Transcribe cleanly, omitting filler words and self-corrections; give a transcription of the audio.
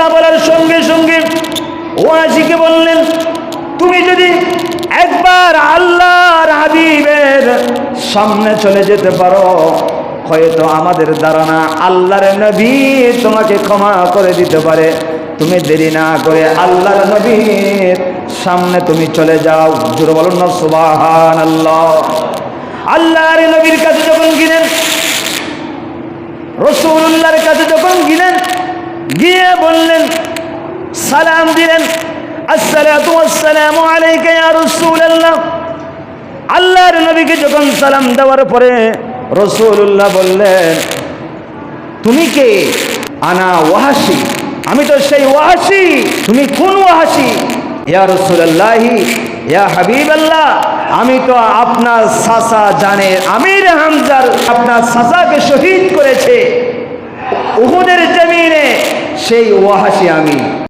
কথা বলার সঙ্গে সঙ্গে ওয়াজিকে বললেন, তুমি যদি একবার আল্লাহর হাবিবের সামনে চলে যেতে পারো, হয়তো আমাদের দ্বারা না, আল্লাহর নবী তোমাকে ক্ষমা করে দিতে পারে। তুমি দেরি না করে আল্লাহর নবীর সামনে তুমি চলে যাও। জোরে বলুন না সুবহানাল্লাহ। আল্লাহর নবীর কাছে যখন গেলেন, রাসূলুল্লাহর কাছে যখন গেলেন, গিয়ে বললেন, সালাম দিলেন, আসসালাতু ওয়াসসালামু আলাইকা ইয়া রাসূলুল্লাহ। আল্লাহর নবীকে যখন সালাম দেওয়ার পরে রাসূলুল্লাহ বললেন, তুমি কে? আনা ওয়াহাশী, আমি তো সেই ওয়াহাশী। তুমি কোন ওয়াহাশী? ইয়া রাসূলুল্লাহি ইয়া হাবিবাল্লাহ, আমি তো আপনার চাচা জানের আমির হামজার আপনার চাচাকে শহীদ করেছে উহুদের জমিনে, সেই ওয়াহাশী আমি।